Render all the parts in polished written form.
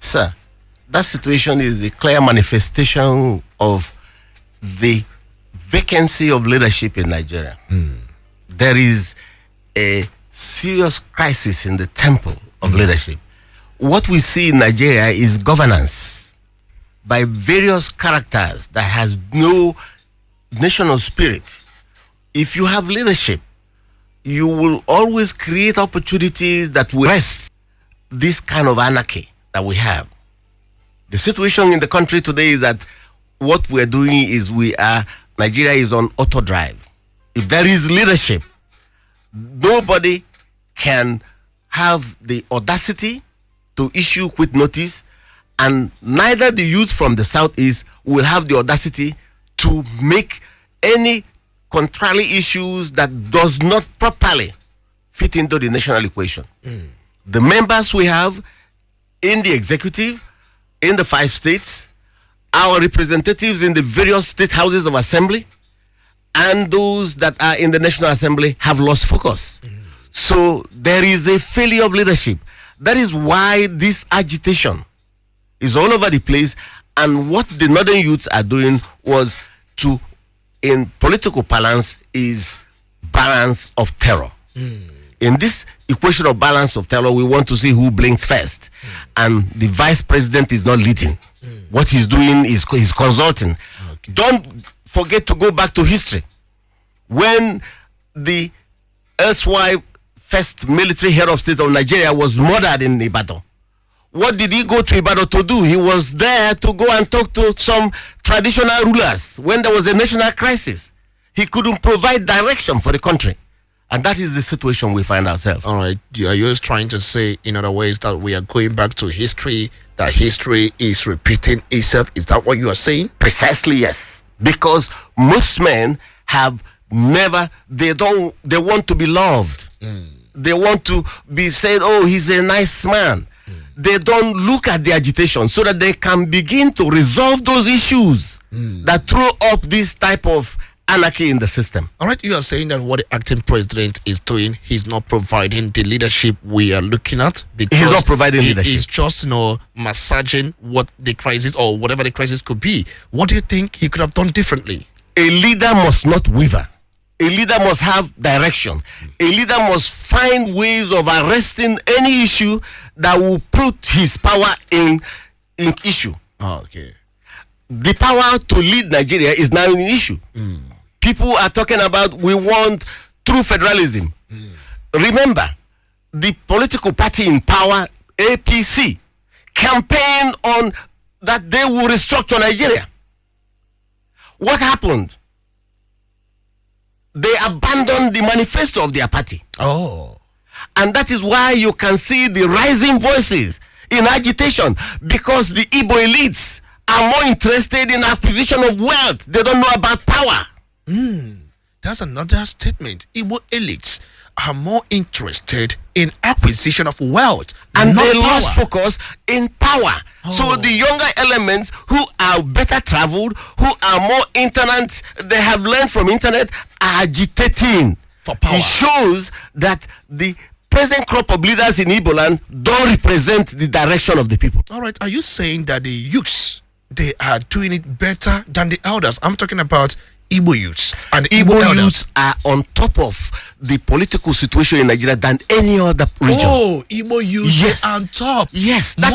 Sir, that situation is the clear manifestation of the vacancy of leadership in Nigeria. There is a serious crisis in the temple of leadership. What we see in Nigeria is governance by various characters that has no national spirit. If you have leadership, you will always create opportunities that will arrest this kind of anarchy that we have. The situation in the country today is that what we're doing is Nigeria is on auto drive. If there is leadership, nobody can have the audacity to issue quit notice, and neither the youth from the southeast will have the audacity to make any contrary issues that does not properly fit into the national equation. The members we have in the executive, in the 5 states, our representatives in the various state houses of assembly, and those that are in the National Assembly have lost focus. So there is a failure of leadership. That is why this agitation is all over the place. And what the northern youths are doing was to, in political balance, is balance of terror. In this equation of balance of terror, we want to see who blinks first. And the vice president is not leading. What he's doing is he's consulting. Don't forget to go back to history. When the erstwhile first military head of state of Nigeria was murdered in Ibadan, what did he go to Ibadan to do? He was there to go and talk to some traditional rulers when there was a national crisis. He couldn't provide direction for the country. And that is the situation we find ourselves. All right. Are you just trying to say, in other ways, that we are going back to history, that history is repeating itself? Is that what you are saying? Precisely, yes. Because most men have never, they want to be loved. They want to be said, oh, he's a nice man. They don't look at the agitation so that they can begin to resolve those issues that throw up this type of anarchy in the system. All right, you are saying that what the acting president is doing, he's not providing the leadership we are looking at, because he's not providing leadership. He's just, massaging what the crisis or whatever the crisis could be. What do you think he could have done differently? A leader must not waver. A leader must have direction. A leader must find ways of arresting any issue that will put his power in issue. Oh, okay. The power to lead Nigeria is now an issue. People are talking about, we want true federalism. Remember, the political party in power, APC, campaigned on that they will restructure Nigeria. What happened? They abandoned the manifesto of their party. Oh. And that is why you can see the rising voices in agitation, because the Igbo elites are more interested in acquisition of wealth. They don't know about power. That's another statement. Igbo elites are more interested in acquisition of wealth, and they lost focus in power. So the younger elements who are better traveled, who are more internet, they have learned from internet, are agitating for power. It shows that the present crop of leaders in Igbo land don't represent the direction of the people. All right, are you saying that the youths, they are doing it better than the elders? I'm talking about Igbo youths. And Igbo youths are on top of the political situation in Nigeria than any other region. Oh, Igbo youths, yes, are on top. Yes, that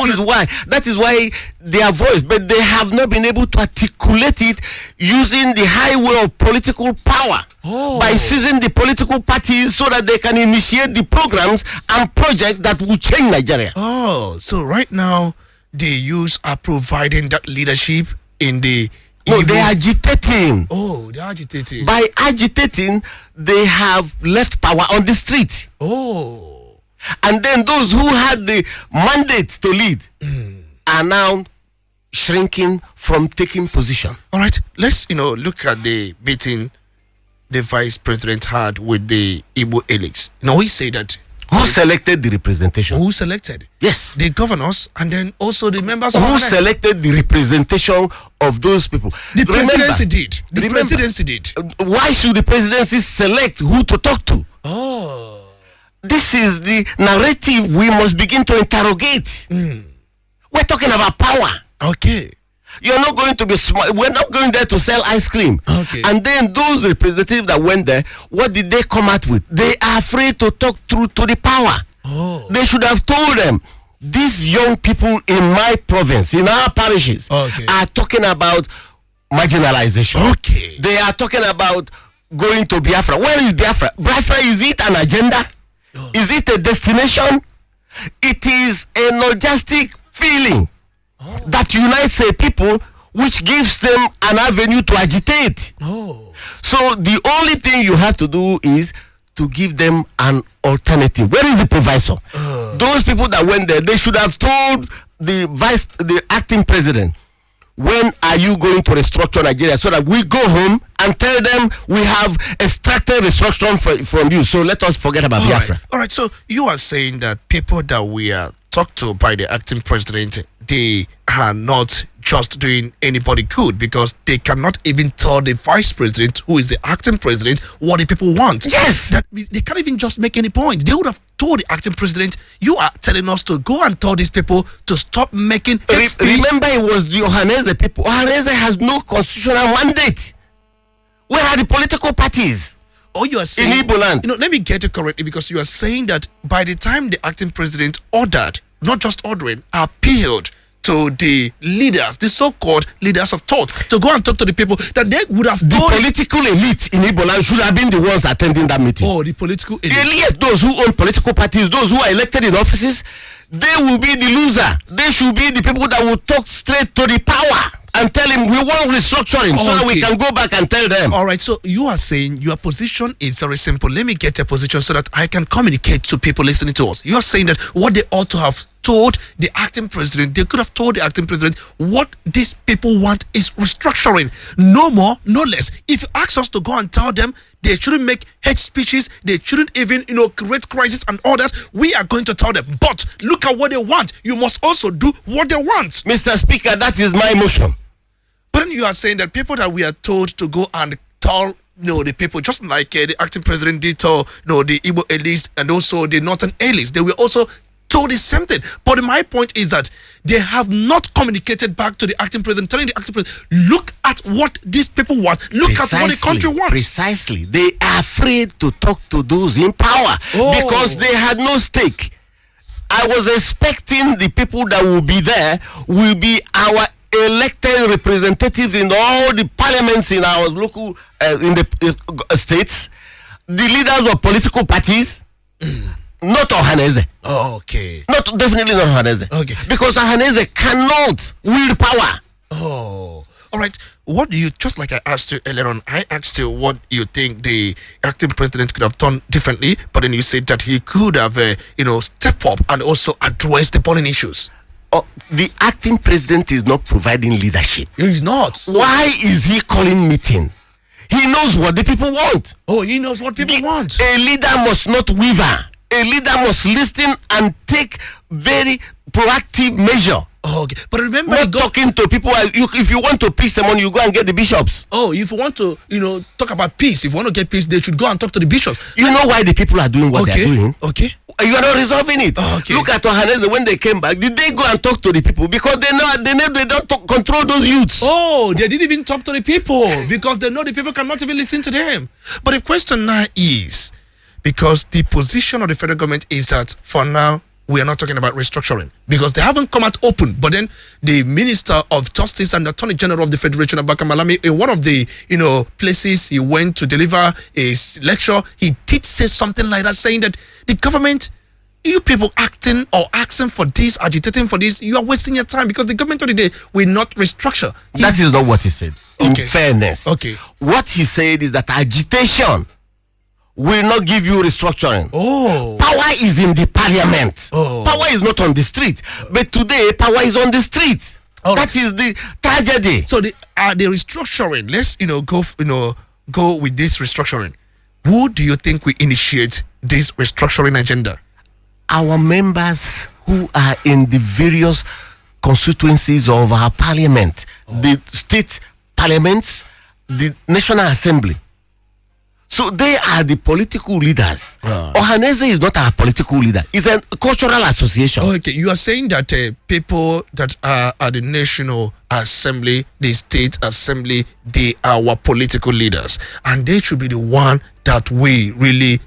is why their voice, but they have not been able to articulate it using the highway of political power by seizing the political parties so that they can initiate the programs and projects that will change Nigeria. Oh, so right now the youths are providing that leadership in the No, they're agitating. Oh, they're agitating. By agitating, they have left power on the street. Oh. And then those who had the mandate to lead are now shrinking from taking position. All right, let's look at the meeting the vice president had with the Igbo elites. Now, he said that who selected the representation? Who selected? Yes. The governors and then also the members of selected the representation of those people? The presidency did. The presidency did. Why should the presidency select who to talk to? This is the narrative we must begin to interrogate. We're talking about power. Okay. You're not going to be smart. We're not going there to sell ice cream. Okay. And then those representatives that went there, what did they come out with? They are afraid to talk through to the power. Oh. They should have told them, these young people in my province, in our parishes, are talking about marginalization. Okay. They are talking about going to Biafra. Where is Biafra? Biafra, is it an agenda? Oh. Is it a destination? It is a nostalgic feeling that unites a people, which gives them an avenue to agitate. Oh. So the only thing you have to do is to give them an alternative. Where is the provisor? Those people that went there, they should have told the acting president, when are you going to restructure Nigeria, so that we go home and tell them we have extracted restructuring from you. So let us forget about Biafra. All right. So you are saying that people that we are talked to by the acting president, they are not just doing anybody good, because they cannot even tell the vice president, who is the acting president, what the people want. Yes. That they can't even just make any point. They would have told the acting president, you are telling us to go and tell these people to stop making Remember, it was the Ohanese people. Ohanese has no constitutional mandate. Where are the political parties? Or you are saying, in Igbo land? Let me get it correctly, because you are saying that by the time the acting president ordered, not just ordering, appealed to the leaders, the so-called leaders of thought, to go and talk to the people, that they would have the political elite in Igbo land should have been the ones attending that meeting. Oh, the political elite. Yes, those who own political parties, those who are elected in offices, they will be the loser. They should be the people that will talk straight to the power and tell him we want restructuring, so that we can go back and tell them. All right, so you are saying your position is very simple. Let me get a position so that I can communicate to people listening to us. You are saying that what they ought to have told the acting president, they could have told the acting president, what these people want is restructuring. No more, no less. If you ask us to go and tell them they shouldn't make hate speeches, they shouldn't even, create crisis and all that, we are going to tell them. But look at what they want. You must also do what they want. Mr. Speaker, that is my motion. But then you are saying that people that we are told to go and tell, the people, just like the acting president did tell, the Igbo elites and also the Northern elites, they were also told the same thing. But my point is that they have not communicated back to the acting president, telling the acting president, look at what these people want, look at what the country wants. Precisely. They are afraid to talk to those in power because they had no stake. I was expecting the people that will be there will be our elected representatives in all the parliaments in our local in the states, the leaders of political parties, not Ohanese. Okay. Definitely not Ohanese. Okay. Because Ohanese cannot wield power. Oh. All right. What do you, just like I asked you earlier on, I asked you what you think the acting president could have done differently, but then you said that he could have, step up and also address the burning issues. The acting president is not providing leadership. He's not. Why is he calling meeting? He knows what the people want. Oh, he knows what people want. A leader must not waver. A leader must listen and take very proactive measure. Oh, okay. But remember, not talking to people. If you want to peace them on, you go and get the bishops. Oh, if you want to, talk about peace, if you want to get peace, they should go and talk to the bishops. You know why the people are doing what they are doing? Okay. You are not resolving it. Okay. Look at Ohanese when they came back. Did they go and talk to the people? Because they don't control those youths. Oh, they didn't even talk to the people because they know the people cannot even listen to them. But the question now is, because the position of the federal government is that for now, we are not talking about restructuring because they haven't come out open. But then the Minister of Justice and the Attorney General of the Federation, Abaka Malami, in one of the places he went to deliver a lecture, he did say something like that, saying that the government, you people acting or asking for this, agitating for this, you are wasting your time because the government of the day will not restructure. That is not what he said. In fairness, what he said is that agitation will not give you restructuring. Oh. Power is in the parliament. Oh. Power is not on the street. But today, power is on the street. That is the tragedy. So the restructuring, let's go with this restructuring. Who do you think will initiate this restructuring agenda? Our members who are in the various constituencies of our parliament, the state parliaments, the National Assembly. So they are the political leaders. Ohaneze is not a political leader. It's a cultural association. Okay, you are saying that people that are at the National Assembly, the State Assembly, they are our political leaders. And they should be the one that we really,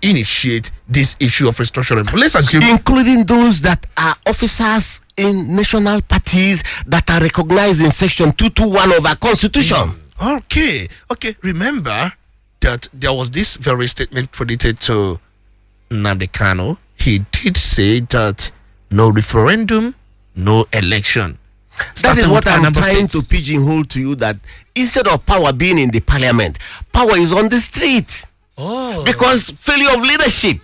initiate this issue of restructuring. But let's assume... Including those that are officers in national parties that are recognized in Section 221 of our Constitution. Okay. Remember that there was this very statement credited to Nnamdi Kanu. He did say that no referendum, no election. That is what I'm trying to pigeonhole to you, that instead of power being in the parliament, power is on the street. Because failure of leadership.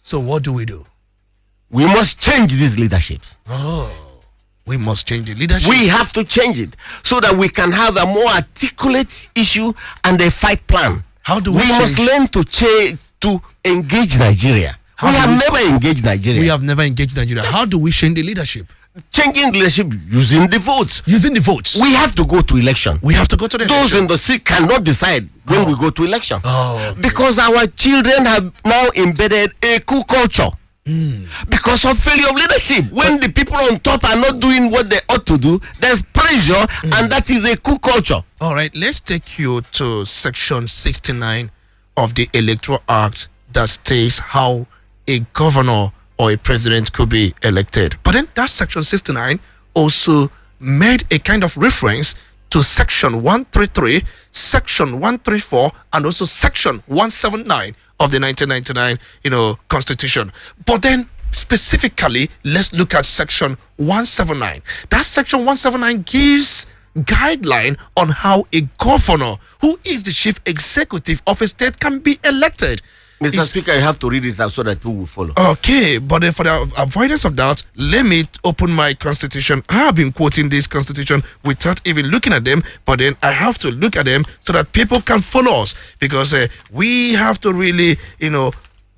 So what do? We must change these leaderships. We must change the leadership. We have to change it so that we can have a more articulate issue and a fight plan. How do we must learn to engage Nigeria. We have never engaged Nigeria. We have never engaged Nigeria. How do we change the leadership? Changing leadership using the votes. Using the votes. We have to go to election. We have to go to the Those election. in the seat cannot decide when we go to election. Because our children have now embedded a coup culture. Because of failure of leadership. When the people on top are not doing what they ought to do, there's pressure, and that is a coup culture. All right, let's take you to Section 69 of the Electoral Act that states how a governor or a president could be elected. But then that Section 69 also made a kind of reference to Section 133, Section 134, and also Section 179 of the 1999, Constitution. But then specifically, let's look at Section 179. That Section 179 gives guideline on how a governor, who is the chief executive of a state, can be elected. Mr. Speaker, you have to read it out so that people will follow. Okay, but for the avoidance of doubt, let me open my constitution. I have been quoting this constitution without even looking at them, but then I have to look at them so that people can follow us, because we have to really,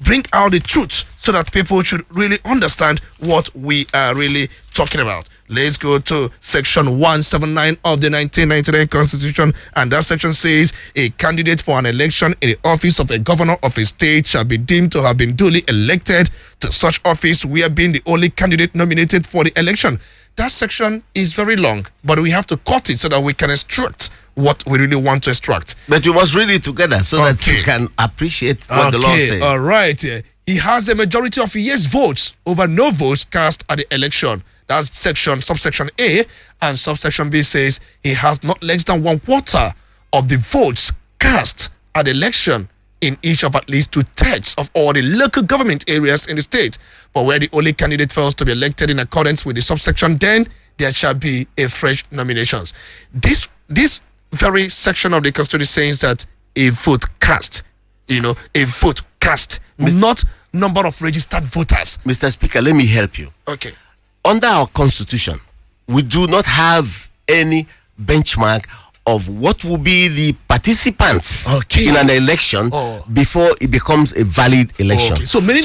bring out the truth so that people should really understand what we are really talking about. Let's go to Section 179 of the 1999 Constitution, and that section says a candidate for an election in the office of a governor of a state shall be deemed to have been duly elected to such office, where being the only candidate nominated for the election. That section is very long, but we have to cut it so that we can extract what we really want to extract. But you must read it together so that you can appreciate what the law says. All right. He has a majority of yes votes over no votes cast at the election. That's subsection A, and subsection B says he has not less than 1/4 of the votes cast at the election in each of at least 2/3 of all the local government areas in the state. But where the only candidate fails to be elected in accordance with the subsection, then there shall be a fresh nominations. This very section of the Constitution says that a vote cast, a vote cast, not number of registered voters. Mr. Speaker, let me help you. Okay. Under our Constitution, we do not have any benchmark of what will be the participants in an election before it becomes a valid election. Okay. So meaning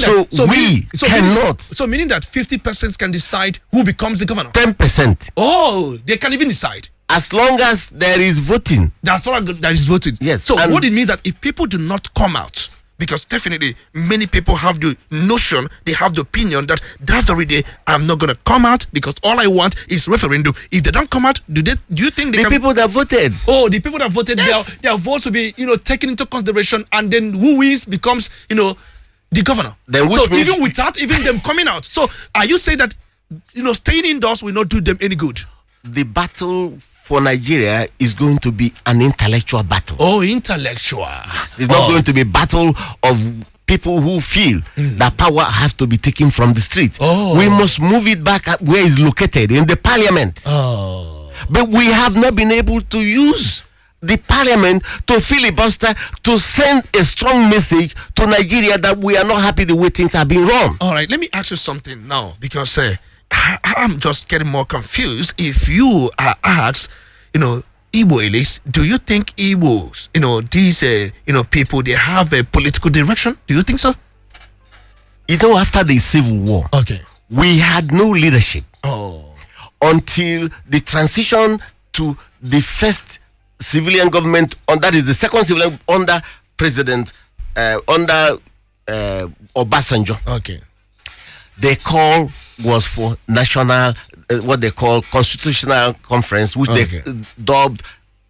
that 50 persons can decide who becomes the governor. 10%. Oh, they can even decide. As long as there is voting. That's all there is voting. Yes. So what it means that if people do not come out, because definitely many people have the notion, they have the opinion that very day I'm not going to come out because all I want is referendum. If they don't come out, do you think they people that voted? Oh, the people that voted, yes. their votes will be taken into consideration, and then who wins becomes the governor. Then so even without even them coming out. So are you saying that staying indoors will not do them any good? The battle for Nigeria is going to be an intellectual battle. Oh, intellectual. Yes, it's not going to be a battle of people who feel that power has to be taken from the street. We must move it back at where it's located, in the parliament. But we have not been able to use the parliament to filibuster, to send a strong message to Nigeria that we are not happy the way things are being run. All right, let me ask you something now, because I'm just getting more confused. If you are asked, Igbo elites, do you think Igbos, these, people, they have a political direction? Do you think so? After the Civil War, we had no leadership until the transition to the first civilian government, that is the second civilian under President under Obasanjo. Okay. The call was for national, what they call constitutional conference, which they dubbed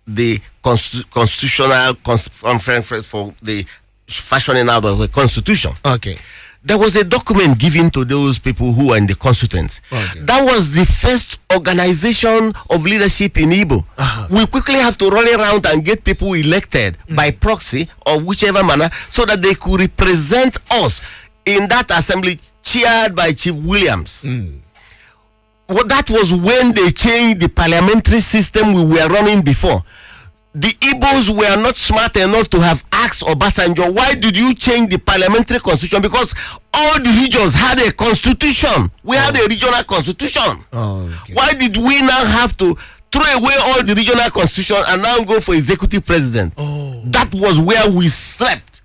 the constitutional conference for the fashioning out of the constitution. Okay. There was a document given to those people who were in the constituents. Okay. That was the first organization of leadership in Igbo. We quickly have to run around and get people elected by proxy or whichever manner so that they could represent us in that assembly chaired by Chief Williams. Well, that was when they changed the parliamentary system we were running before. The Igbos were not smart enough to have asked Obasanjo, why did you change the parliamentary constitution? Because all the regions had a constitution. We had a regional constitution. Why did we now have to throw away all the regional constitution and now go for executive president? That was where we slept.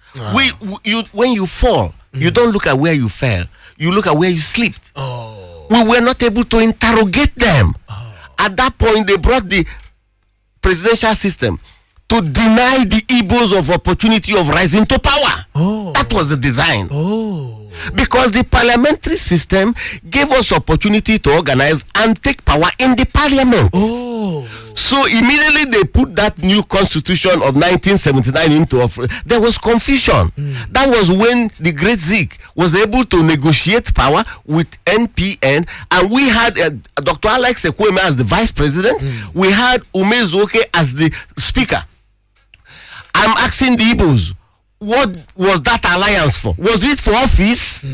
When you fall, you don't look at where you fell. You look at where you slept. We were not able to interrogate them. At that point, they brought the presidential system to deny the Igbos of opportunity of rising to power. That was the design. Because the parliamentary system gave us opportunity to organize and take power in the parliament. So immediately they put that new constitution of 1979 into office. There was confusion. That was when the great Zik was able to negotiate power with NPN, and we had Dr. Alex Ekweme as the vice president. We had Umezuoke as the speaker. I'm asking the Igbos, what was that alliance for? Was it for office?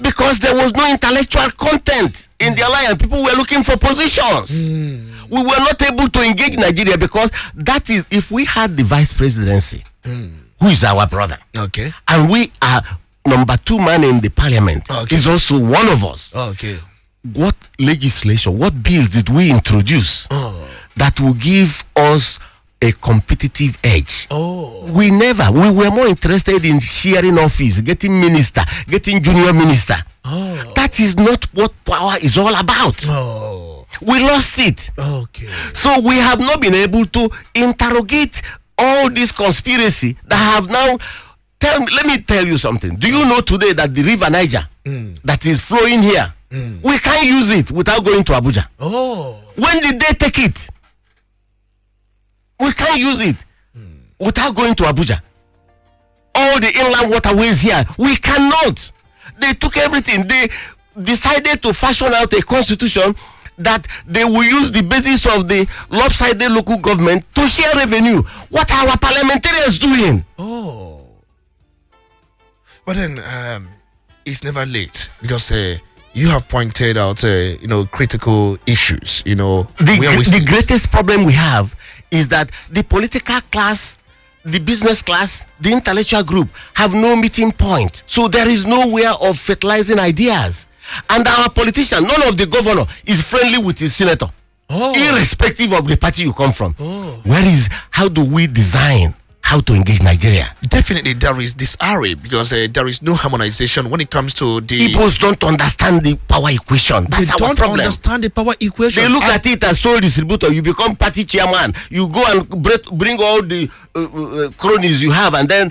Because there was no intellectual content in the alliance. People were looking for positions. We were not able to engage Nigeria because that is, if we had the vice presidency, who is our brother, and we are number 2 man in the parliament, is also one of us. What legislation, what bills did we introduce that will give us a competitive edge? We were more interested in sharing office, getting minister, getting junior minister. That is not what power is all about. We lost it. So we have not been able to interrogate all this conspiracy that have now. Let me tell you something. Do you know today that the river Niger that is flowing here, we can't use it without going to Abuja? When did they take it? We can't use it without going to Abuja. All the inland waterways here, we cannot. They took everything. They decided to fashion out a constitution that they will use the basis of the lopsided local government to share revenue. What are our parliamentarians doing? But then it's never late, because you have pointed out critical issues. The greatest problem we have is that the political class, the business class, the intellectual group have no meeting point. So there is nowhere of fertilizing ideas. And our politician, none of the governor is friendly with his senator, irrespective of the party you come from. How do we design how to engage Nigeria? Definitely there is disarray, because there is no harmonization when it comes to the... Igbos don't understand the power equation. That's our problem. They don't understand the power equation. They look at it as sole distributor. You become party chairman. You go and bring all the cronies you have, and then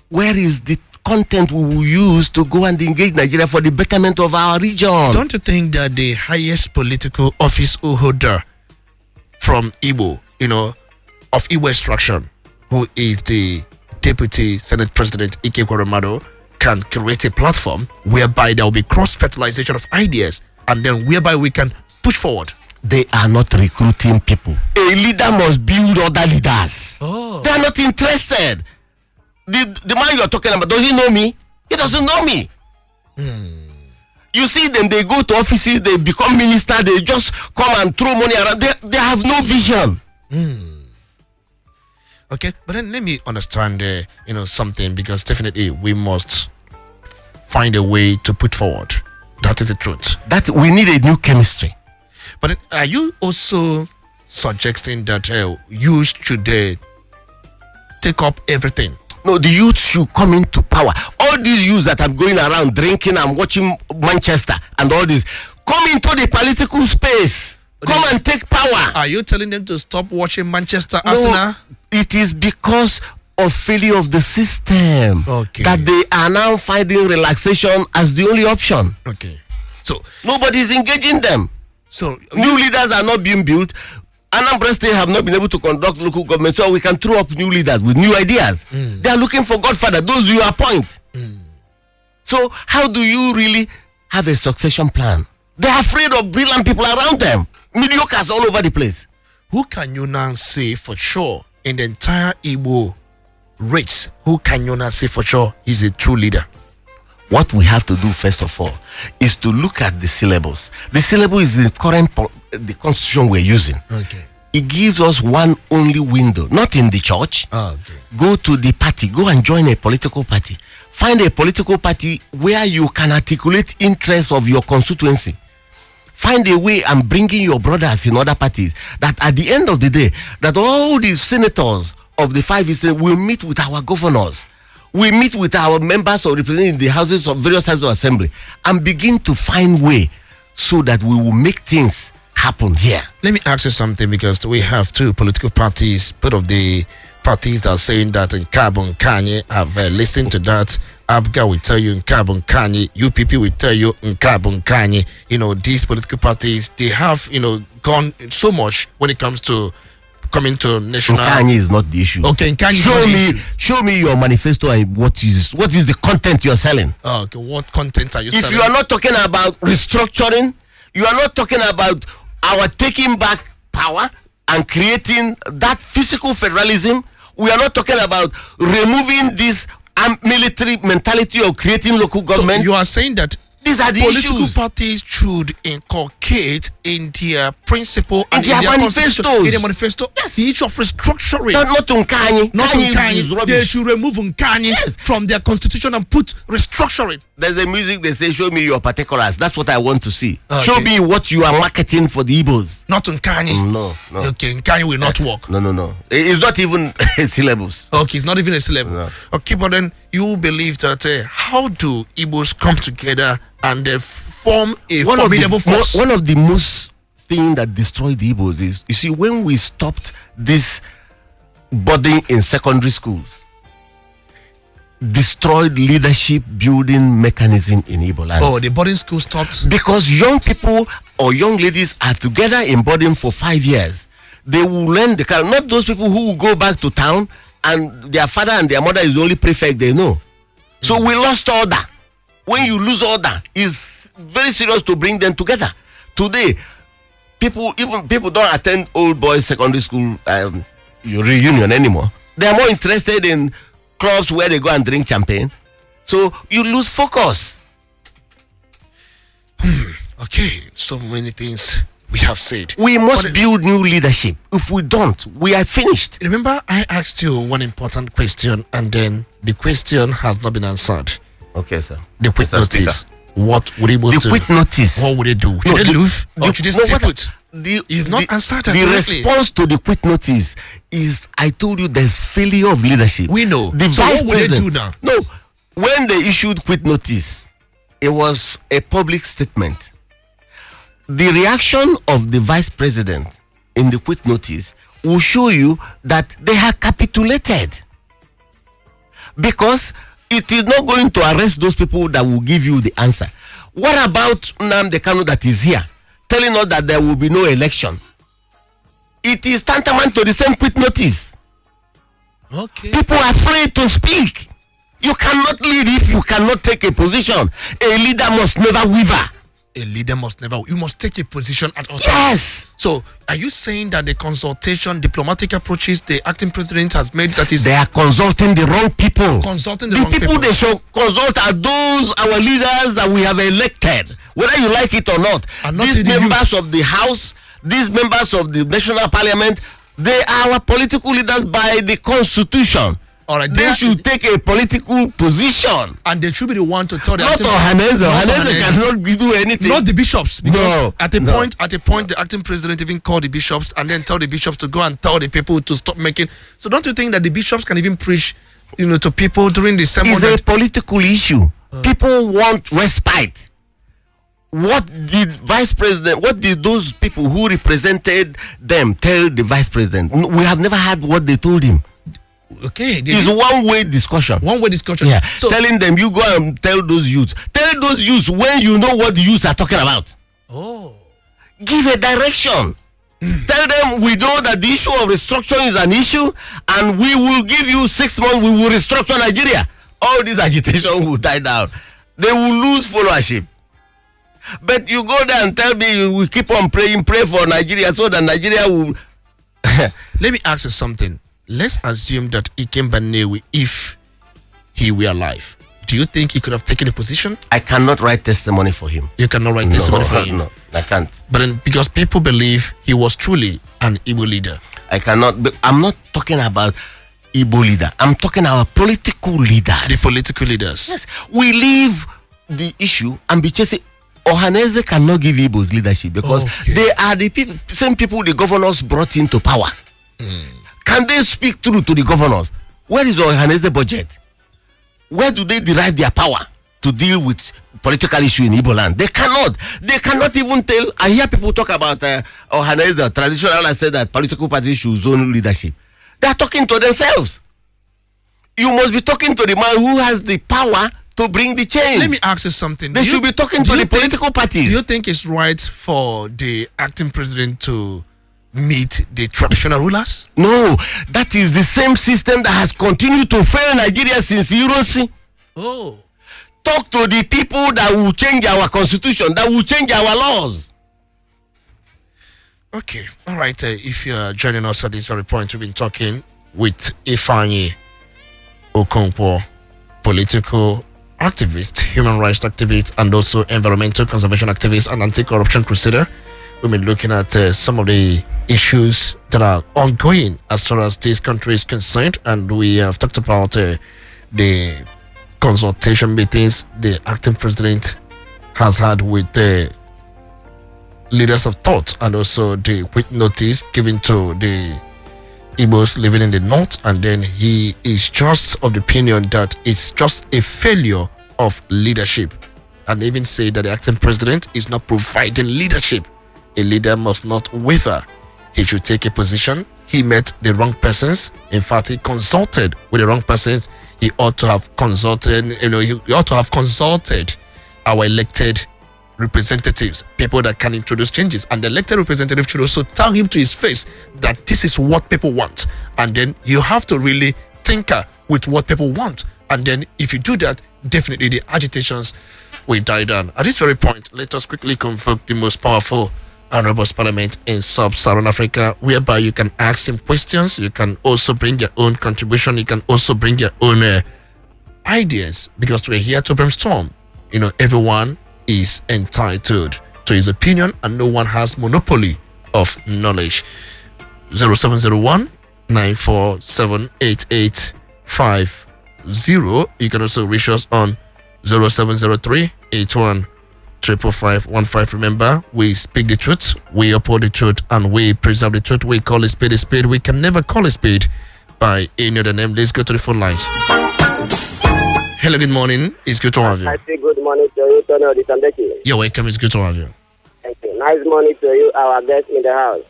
where is the content we will use to go and engage Nigeria for the betterment of our region? Don't you think that the highest political office holder from Igbo, of Igbo extraction, who is the Deputy Senate President Ike Kwaremado, can create a platform whereby there will be cross-fertilization of ideas, and then whereby we can push forward? They are not recruiting people. A leader must build other leaders. They are not interested. The man you are talking about, does he know me? He doesn't know me. You see them, they go to offices, they become minister, they just come and throw money around. They have no vision. Okay, but then let me understand, something, because definitely we must find a way to put forward. That is the truth. That we need a new chemistry. But are you also suggesting that youth should take up everything? No, the youth should come into power. All these youths that are going around drinking and watching Manchester and all this, come into the political space. Come and take power. Are you telling them to stop watching Manchester Arsenal? It is because of failure of the system. Okay. That they are now finding relaxation as the only option. Okay. So nobody is engaging them. So new leaders are not being built. Anambra State have not been able to conduct local government, so we can throw up new leaders with new ideas. They are looking for godfather, those you appoint. So how do you really have a succession plan? They are afraid of brilliant people around them, mediocres all over the place. who can you now say for sure in the entire Igbo race, who can you now say for sure is a true leader? What we have to do first of all is to look at the syllabus. The syllabus is the current the constitution we're using. Okay. It gives us one only window, not in the church. Okay. Go to the party, go and join a political party. Find a political party where you can articulate interests of your constituency. Find a way and bringing your brothers in other parties, that at the end of the day, that all the senators of the 5 states will meet with our governors. We meet with our members of representing the houses of various types of assembly and begin to find way so that we will make things happen here. Let me ask you something, because we have two political parties. Both of the parties that are saying that in Carbon Kanye have listened to that. Abga will tell you in Carbon Kanye, UPP will tell you in Carbon Kanye. You know, these political parties, they have, you know, gone so much when it comes to coming to national. Kanye is not the issue. Okay, Kanye. Show me your manifesto and what is the content you're selling. Okay, what content are you selling? If you are not talking about restructuring, you are not talking about our taking back power and creating that physical federalism. We are not talking about removing this military mentality of creating local government. So you are saying that these are the political issues. parties should inculcate in their principle and in their manifestos. In their manifesto, yes, the issue of restructuring. Not on Kanye. Not Kanye Nkanye. is rubbish. They should remove Nkanye from their constitution and put restructuring. There's a music they say, show me your particulars. That's what I want to see. Okay. Show me what you are marketing for the Igbos. Not Nkanye. No. Okay, Nkanye will not work. No. It's not even a syllabus. Okay, it's not even a syllable. No. Okay, but then you believe that how do Igbos come together and form a formidable force? One of the most thing that destroyed the Igbos is, you see, when we stopped this boarding in secondary schools, destroyed leadership building mechanism in Igbo land. Oh, the boarding school stopped because young people or young ladies are together in boarding for 5 years. They will learn the character. Not those people who will go back to town and their father and their mother is the only prefect they know. So we lost order. When you lose order, it's very serious to bring them together. Today, people don't attend old boys secondary school reunion anymore. They are more interested in clubs where they go and drink champagne. So you lose focus. Okay, so many things we have said. We must build new leadership. If we don't, we are finished. Remember, I asked you one important question, and then the question has not been answered. Okay, sir. The quit notice. What would it do? The quit notice. What would they do? Should they leave? Or should they stay put? You've not answered that. The response to the quit notice is, I told you, there's failure of leadership. We know. The so vice what would they do now? No, when they issued quit notice, it was a public statement. The reaction of the vice president in the quit notice will show you that they have capitulated, because it is not going to arrest those people that will give you the answer. What about Nnamdi Kanu that is here telling us that there will be no election? It is tantamount to the same quit notice. Okay. People are afraid to speak. You cannot lead if you cannot take a position. A leader must never waver. A leader must never. You must take a position at all times. Yes. So, are you saying that the consultation, diplomatic approaches the acting president has made, that is, they are consulting the wrong people. Consulting the wrong people. They should consult are those our leaders that we have elected, whether you like it or not. These members of the House, these members of the National Parliament, they are our political leaders by the Constitution. All right, they should take a political position, and they should be the one to tell the not Ohaneze. Ohaneze cannot do anything. Not the bishops, because no, at a point, the acting president even called the bishops and then tell the bishops to go and tell the people to stop making. So don't you think that the bishops can even preach, to people during the sermon? It's a political issue. People want respite. What did vice president? What did those people who represented them tell the vice president? We have never had what they told him. Okay. It's one-way discussion. One-way discussion. Yeah. So, telling them, you go and tell those youths. Tell those youths when you know what the youths are talking about. oh. Give a direction. Tell them we know that the issue of restructuring is an issue, and we will give you 6 months. We will restructure Nigeria. All this agitation will die down. They will lose followership. But you go there and tell me we keep on praying, pray for Nigeria so that Nigeria will. Let me ask you something. Let's assume that Ikem Banewi, if he were alive, do you think he could have taken a position? I cannot write testimony for him. You cannot write testimony for him. No, I can't. But then, because people believe he was truly an Igbo leader. I cannot. But I'm not talking about Igbo leader. I'm talking about political leaders. The political leaders. Yes, we leave the issue and be chasing. Ohaneze cannot give Igbo's leadership because they are the people, same people the governors brought into power. Can they speak through to the governors? Where is Ohaneze budget? Where do they derive their power to deal with political issue in Igbo land? They cannot. They cannot even tell. I hear people talk about Ohaneze, traditional. I said that political parties should zone leadership. They are talking to themselves. You must be talking to the man who has the power to bring the change. Let me ask you something. They should be talking to the political parties. Do you think it's right for the acting president to meet the traditional rulers? No, that is the same system that has continued to fail Nigeria since Eurosi. Oh. Talk to the people that will change our constitution, that will change our laws. Okay, all right. If you're joining us at this very point, we've been talking with Ifeanyi Okonkwo, political activist, human rights activist, and also environmental conservation activist and anti-corruption crusader. We've been looking at some of the issues that are ongoing as far as this country is concerned, and we have talked about the consultation meetings the acting president has had with the leaders of thought, and also the quick notice given to the Igbos living in the north. And then he is just of the opinion that it's just a failure of leadership, and even say that the acting president is not providing leadership. A leader must not waver. He should take a position. He met the wrong persons. In fact, he consulted with the wrong persons. He ought to have consulted, he ought to have consulted our elected representatives, people that can introduce changes. And the elected representative should also tell him to his face that this is what people want. And then you have to really tinker with what people want. And then if you do that, definitely the agitations will die down. At this very point, let us quickly convoke the most powerful and robust parliament in sub-Saharan Africa, whereby you can ask him questions. You can also bring your own contribution. You can also bring your own ideas, because we're here to brainstorm. Everyone is entitled to his opinion, and no one has monopoly of knowledge. 0701 947 8850. You can also reach us on 0703 81 55515. Remember, we speak the truth, we uphold the truth, and we preserve the truth. We call a spade a spade. We can never call a spade by any other name. Let's go to the phone lines. Hello, good morning. It's good to have you. I say good morning to you, Tony Odisandeki. You're welcome. It's good to have you. Thank you. Nice morning to you, our guest in the house.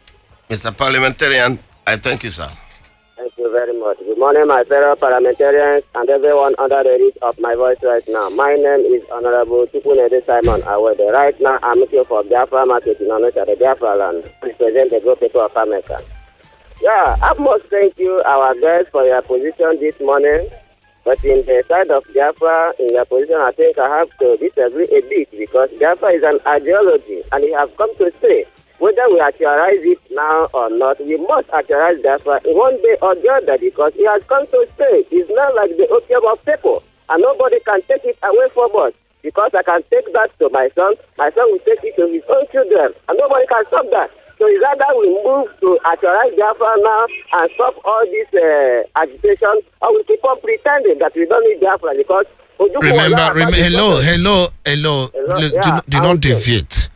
Mr. Parliamentarian, I thank you, sir. Thank you very much. Good morning, my fellow parliamentarians and everyone under the reach of my voice right now. My name is Honorable Chukwunede Simon Awede. Right now, I'm looking for Biafra market in Onitsha, the Biafra land, to represent the group people of America. Yeah, I must thank you, our guest, for your position this morning. But in the side of Biafra, in your position, I think I have to disagree a bit, because Biafra is an ideology, and you have come to stay. Whether we actualize it now or not, we must actualize Biafra in one day or the other, because it has come to stay. It's not like the opium of people, and nobody can take it away from us. Because I can take that to my son will take it to his own children, and nobody can stop that. So it's either we move to actualize Biafra now and stop all this agitation, or we keep on pretending that we don't need Biafra, because Remember, hello. Yeah, do not deviate.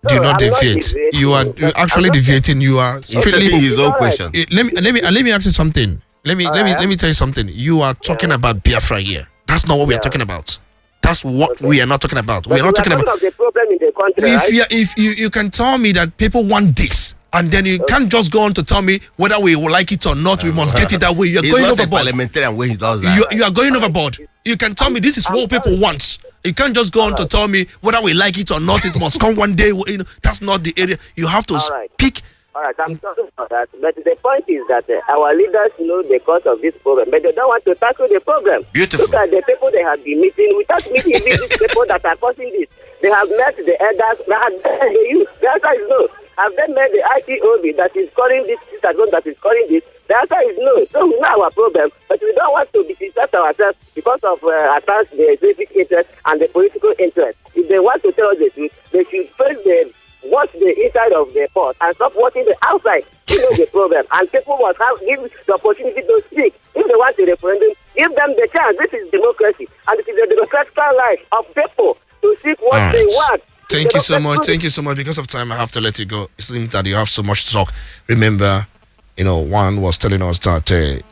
Do not deviate. You are actually deviating. You are strictly his own question. Let me ask you something. Let me tell you something. You are talking about Biafra here. That's not what we are talking about. That's what we are not talking about. We are not talking about the problem in the country, if you can tell me that people want this And then you can't just go on to tell me whether we will like it or not. We must get it that way. You're He's going not a overboard. parliamentarian when he does that. You are going overboard. You can tell me this is what people want. You can't just go on to tell me whether we like it or not. It must come one day. You know, that's not the area. You have to speak. All right, I'm sorry for that. But the point is that our leaders know the cause of this problem, but they don't want to tackle the problem. Beautiful. Look at the people they have been meeting. Without meeting these people that are causing this, they have met the elders, they have met the youth. The answer is no. Have they met the ITOB that is calling this, that is calling this? The answer is no. So we know our problem, but we don't want to distract ourselves because of attach the basic interest and the political interest. If they want to tell us the truth, they should first watch the inside of the pot and stop watching the outside. You know the problem. And people must give the opportunity to speak. If they want a referendum, give them the chance. This is democracy. And it is a democratic right of people to seek what they want. Thank you so much. Thank you so much. Because of time, I have to let you go. It seems that you have so much to talk. Remember, one was telling us that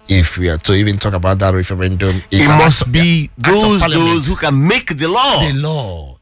if we are to even talk about that referendum, it must be those who can make the law. The law.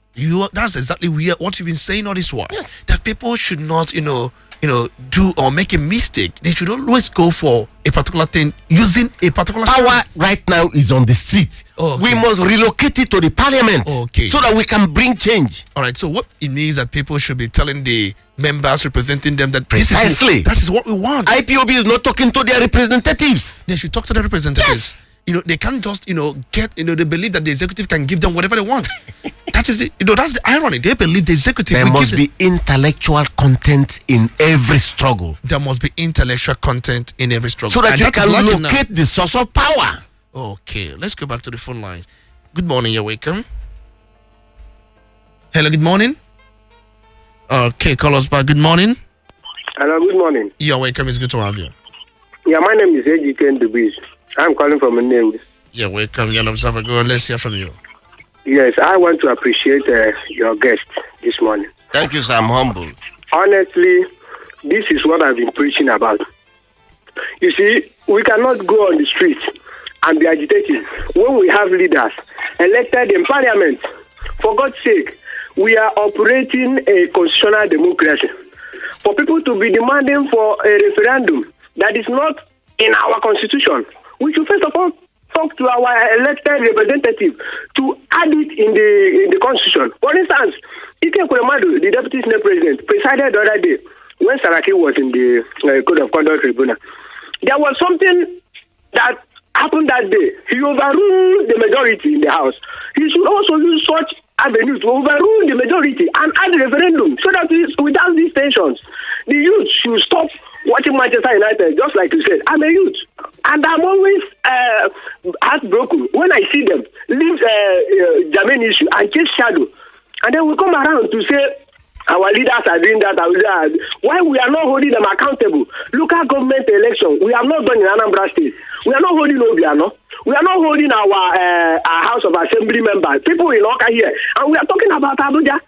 That's exactly what you've been saying all this while. Yes. That people should not, do or make a mistake. They should always go for a particular thing using a particular power right now is on the street. Okay. We must relocate it to the parliament so that we can bring change. All right. So what it means that people should be telling the members representing them that precisely that is what we want. IPOB is not talking to their representatives. They should talk to their representatives. Yes. They can't just get they believe that the executive can give them whatever they want. That is that's the irony. They believe the executive. There must be intellectual content in every struggle. There must be intellectual content in every struggle, so that you can locate the source of power. Okay, let's go back to the phone line. Good morning, you're welcome. Hello, good morning. Okay, call us back. Good morning. Hello, good morning. You're welcome. It's good to have you. Yeah, my name is Ejike Dubis. I'm calling from Odenigbo. You're welcome. You're an observer. Go on. Let's hear from you. Yes, I want to appreciate your guest this morning. Thank you, sir. I'm humbled. Honestly, this is what I've been preaching about. You see, we cannot go on the streets and be agitating when we have leaders elected in parliament. For God's sake, we are operating a constitutional democracy. For people to be demanding for a referendum that is not in our constitution, we should first of all talk to our elected representative to add it in the constitution. For instance, Ike Kuremadu, the deputy senate president, presided the other day when Saraki was in the Code of Conduct Tribunal. There was something that happened that day. He overruled the majority in the House. He should also use such avenues to overrule the majority and add the referendum so that without these tensions, the youth should stop watching Manchester United, just like you said. I'm a youth, and I'm always heartbroken when I see them leave German issue and chase shadow, and then we come around to say our leaders are doing that. Why we are not holding them accountable? Local government election we have not done in Anambra State. We are not holding Obiano. We are not holding our House of Assembly members. People in Oka here, and we are talking about Abuja.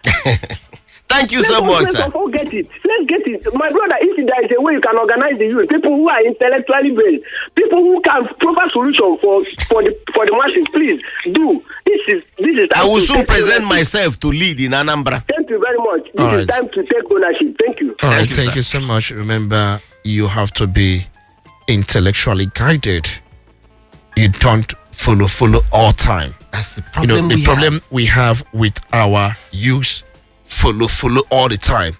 Thank you so much, sir. Let's get it. My brother, if there is a way you can organize the youth, people who are intellectually based, people who can provide solution for the masses, please do. This is. I will soon present myself to lead in Anambra. Thank you very much. This is time to take ownership. Thank you. All right, thank you so much. Remember, you have to be intellectually guided. You don't follow all time. That's the problem. The problem we have with our youth. Follow all the time.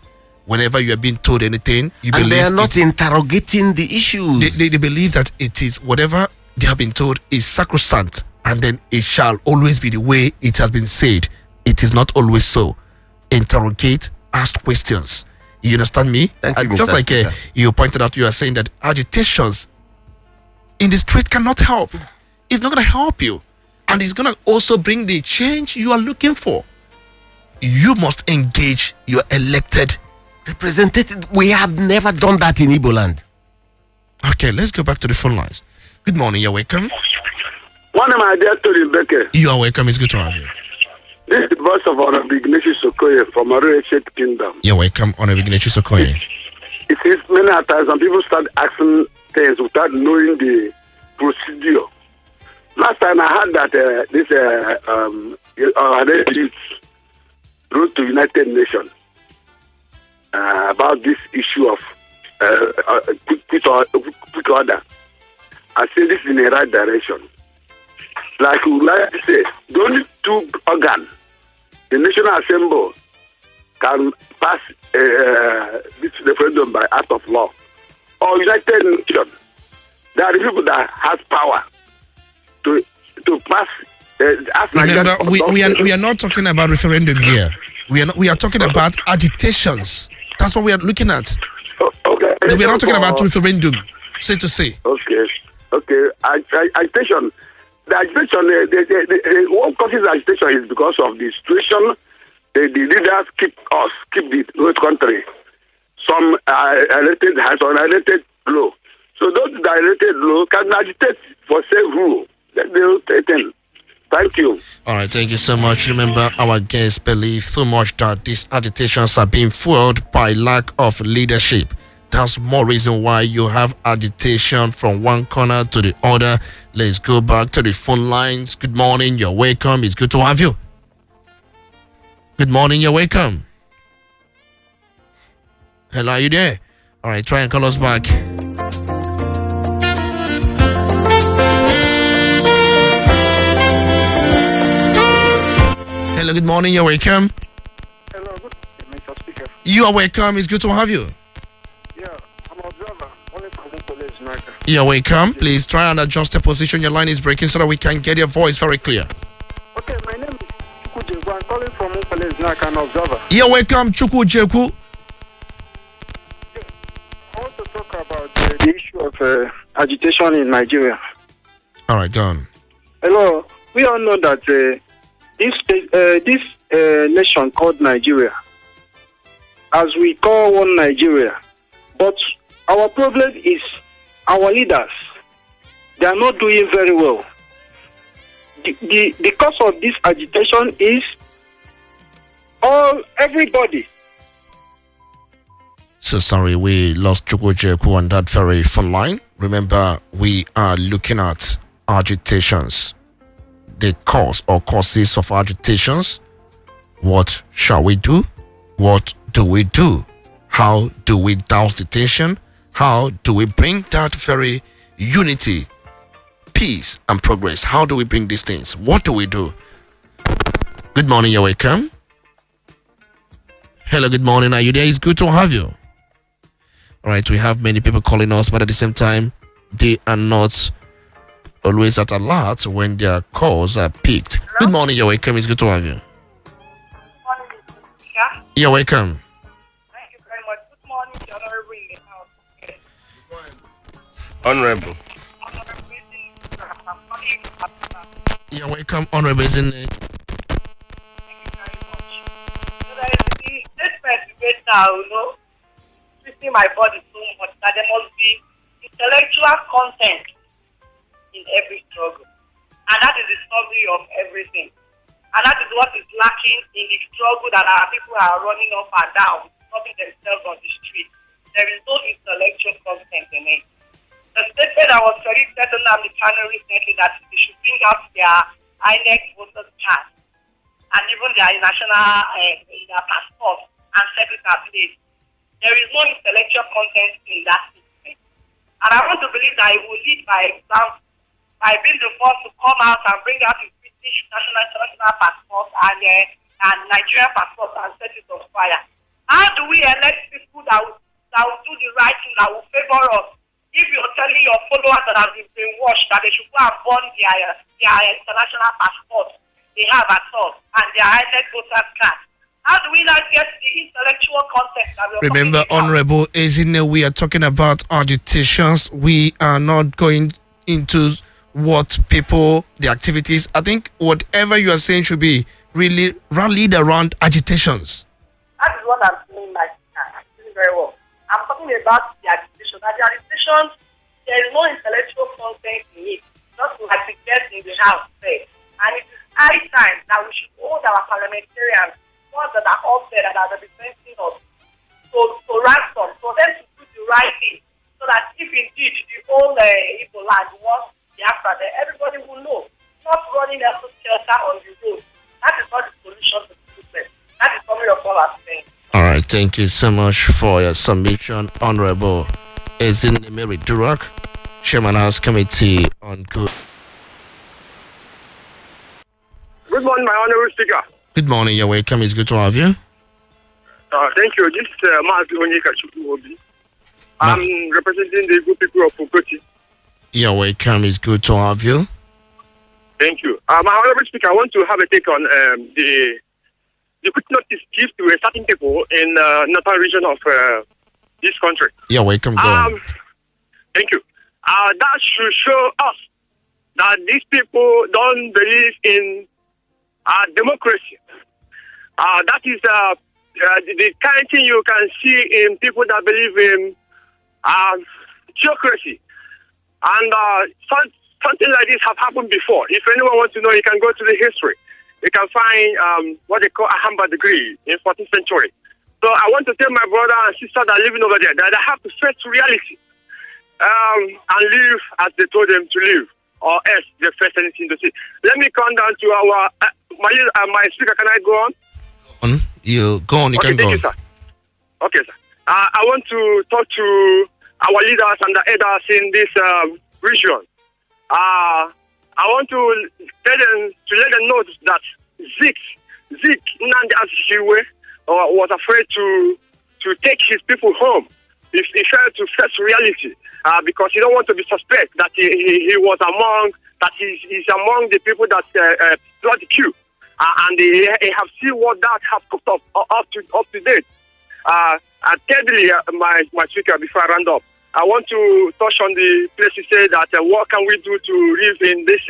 Whenever you are being told anything, you believe they are not interrogating the issues. They believe that it is whatever they have been told is sacrosanct, and then it shall always be the way it has been said. It is not always so. Interrogate, ask questions. You understand me? Thank you, just Mr. like you pointed out, you are saying that agitations in the street cannot help. It's not going to help you, and it's going to also bring the change you are looking for. You must engage your elected representative. We have never done that in Igbo land. Okay, let's go back to the phone lines. Good morning, you're welcome. One of my dear Tori Becker. You are welcome, it's good to have you. This is the voice of Honorable Ignatius Okoye from Arroyo Kingdom. You're welcome, Honorable Ignatius Okoye. It is many times some people start asking things without knowing the procedure. Last time I heard that this wrote to United Nations about this issue of quick order. I say this in the right direction. Like we like to say, the only two organs, the National Assembly, can pass this referendum by act of law, or United Nations. There are the people that has power to pass. Remember, we are not talking about referendum here. We are talking about agitations. That's what we are looking at. Okay. We are not talking about referendum. Say to say. Okay. Agitation. The agitation. What causes agitation is because of the situation. The leaders keep the whole country. Some are elected high, some are elected low. So those that are elected low can agitate for safe rule. That's the thing. Thank you. All right, thank you so much. Remember, our guests believe so much that these agitations are being fueled by lack of leadership. That's more reason why you have agitation from one corner to the other. Let's go back to the phone lines. Good morning, you're welcome. It's good to have you. Good morning, you're welcome. Hello, are you there? All right, try and call us back. Hello, good morning, you're welcome. Hello, good morning, Mr. Speaker. You are welcome, it's good to have you. Yeah, I'm an observer, only from Odenigbo. You're welcome. Please try and adjust the position. Your line is breaking so that we can get your voice very clear. Okay, my name is Chukwujekwu. I'm calling from Odenigbo, an observer. You're welcome, Chukwujekwu. I want to talk about the issue of agitation in Nigeria. All right, go on. Hello, we all know that this nation called Nigeria, as we call one Nigeria, but our problem is our leaders. They are not doing very well. The cause of this agitation is everybody. So sorry, we lost Chukwujekwu on that very phone line. Remember, we are looking at agitations, the cause or causes of agitations. What shall we do? What do we do? How do we douse the tension? How do we bring that very unity, peace, and progress? How do we bring these things? What do we do? Good morning, you're welcome. Hello, good morning. Are you there? It's good to have you. All right, we have many people calling us, but at the same time, they are not always at alert when their calls are picked. Hello? Good morning, you're welcome. It's good to have you. Good morning, Mr. Speaker. You're welcome. Thank you very much. Good morning, the Honorable in the House. Honorable. You're welcome, Honorable. Thank you very much. So there is the statement you made now, twisting my body so much that there must be intellectual content in every struggle. And that is the story of everything. And that is what is lacking in the struggle that our people are running up and down, stopping themselves on the street. There is no intellectual content in it. The statement that was very certain on the panel recently that they should bring out their INEC voters card and even their national their passport and set it at place. There is no intellectual content in that statement. And I want to believe that it will lead by example, by being the first to come out and bring out the British national passport and Nigerian passport and set it on fire. How do we elect people that will do the right thing, that will favor us? If you're telling your followers that have been brainwashed that they should go and burn their international passport they have at all and their INEC voters card, how do we not get the intellectual content that we're Remember, Honorable Ezine, we are talking about agitations. We are not going into what people, the activities. I think whatever you are saying should be really rallied around agitations. That is what I'm saying right now. I'm doing very well. I'm talking about the agitation. Now, the agitation, there is no intellectual content in it, just like the guests in the house said. And it is high time that we should hold our parliamentarians, ones that are up there that are representing us, to ransom, for them to do the right thing, so that if indeed the whole Igbo land wants the after there, everybody will know. Not running a shelter on the road. That is not the solution to the problem. That is what we all are saying. All right, thank you so much for your submission, Honorable Ezinemi Durak, Chairman House Committee on Good. Good morning, my honorable speaker. Good morning, you're welcome. It's good to have you. Thank you. This is Mazi Onyeka Chukwuobi. I'm representing the good people of Obosi. You're welcome. It's good to have you. Thank you. My honorable speaker, I want to have a take on the quick notice given to a certain people in northern region of this country. You're welcome. Go on. Thank you. That should show us that these people don't believe in democracy. That is the kind of thing you can see in people that believe in theocracy. And something like this have happened before. If anyone wants to know, you can go to the history. You can find what they call a Hamba degree in 14th century. So I want to tell my brother and sister that are living over there that they have to face reality and live as they told them to live, or else they face anything to see. Let me come down to our my speaker. Can I go on? You go on. You okay, can go on. You, sir. Okay, sir. I want to talk to our leaders and the elders in this region. I want to let them know that Zik Nnamdi Azikiwe was afraid to take his people home. He failed to face reality because he don't want to be suspect that he was among he's among the people that plot the coup, and they have seen what that has cooked up to date. And thirdly, my speaker, before I round up, I want to touch on the place you say that what can we do to live in this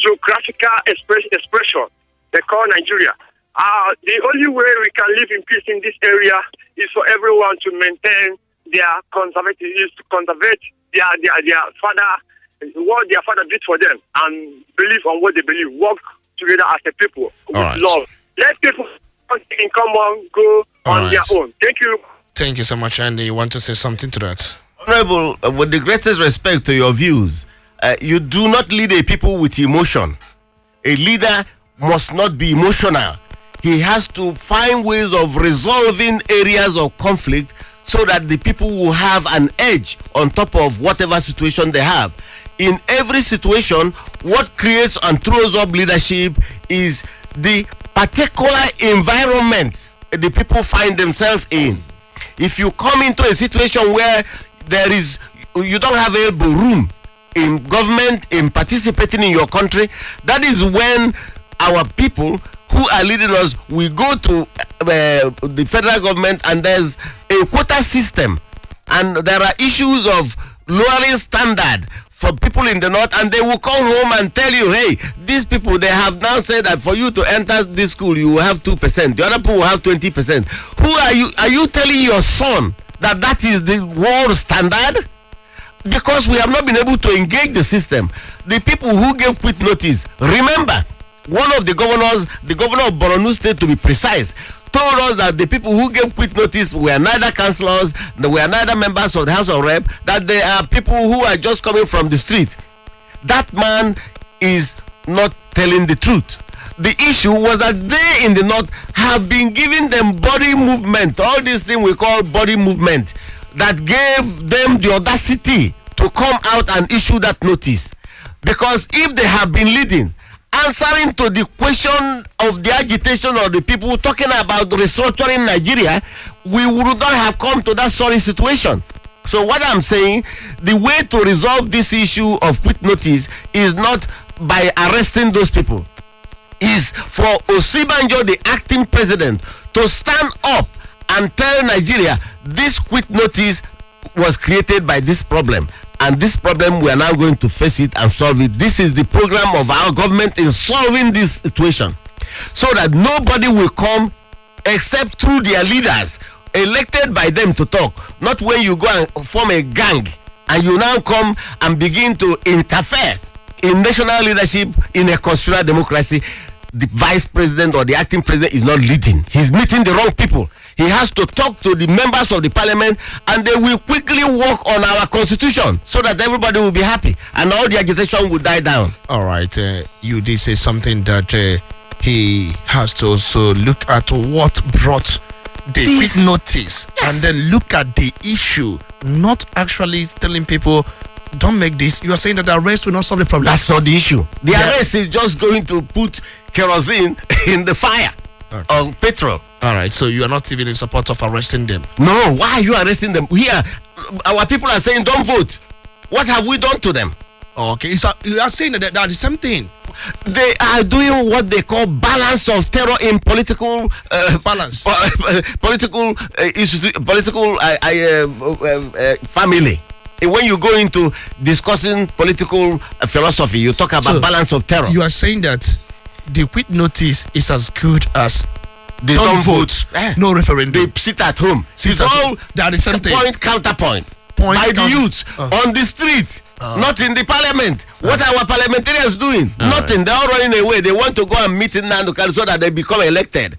geographical expression they call Nigeria. The only way we can live in peace in this area is for everyone to maintain their conservative, is to conservate their father, what their father did for them, and believe on what they believe. Work together as a people with love. Let people in common go on their own. Thank you. Thank you so much, Andy. You want to say something to that? Honorable, with the greatest respect to your views, you do not lead a people with emotion. A leader must not be emotional. He has to find ways of resolving areas of conflict so that the people will have an edge on top of whatever situation they have. In every situation, what creates and throws up leadership is the particular environment the people find themselves in. If you come into a situation where you don't have elbow room in government, in participating in your country, that is when our people who are leading us, we go to the federal government, and there's a quota system, and there are issues of lowering standard for people in the north, and they will come home and tell you, hey, these people, they have now said that for you to enter this school, you will have 2%. The other people will have 20%. Who are you? Are you telling your son that is the world standard? Because we have not been able to engage the system. The people who gave quit notice, remember, one of the governors, the governor of Borno State to be precise, told us that the people who gave quit notice were neither councillors, they were neither members of the House of Rep, that they are people who are just coming from the street. That man is not telling the truth. The issue was that they in the north have been giving them body movement, all this thing we call body movement, that gave them the audacity to come out and issue that notice. Because if they have been leading, answering to the question of the agitation of the people talking about restructuring Nigeria, we would not have come to that sorry situation. So what I'm saying, the way to resolve this issue of quit notice is not by arresting those people. Is for Osibanjo, the acting president, to stand up and tell Nigeria this quit notice was created by this problem. And this problem, we are now going to face it and solve it. This is the program of our government in solving this situation, so that nobody will come except through their leaders elected by them to talk. Not when you go and form a gang and you now come and begin to interfere in national leadership in a constitutional democracy. The vice president or the acting president is not leading. He's meeting the wrong people. He has to talk to the members of the parliament, and they will quickly work on our constitution so that everybody will be happy and all the agitation will die down. All right, you did say something that he has to also look at what brought they quit notice and then look at the issue, not actually telling people, don't make this. You are saying that the arrest will not solve the problem. That's not the issue. The arrest is just going to put kerosene in the fire or petrol. All right, so you are not even in support of arresting them. No, why are you arresting them? Here, our people are saying don't vote. What have we done to them? Okay, so you are saying that the same thing. They are doing what they call balance of terror in political Balance. Political family. When you go into discussing political philosophy, you talk about balance of terror. You are saying that the quit notice is as good as They don't vote, no referendum. They sit at home. Sit It's at all home. They are the same thing. point counterpoint. Point By the counter- youth on the street, not in the parliament. What are our parliamentarians doing? Nothing. They're all running away. They want to go and meet in Nandukan so that they become elected.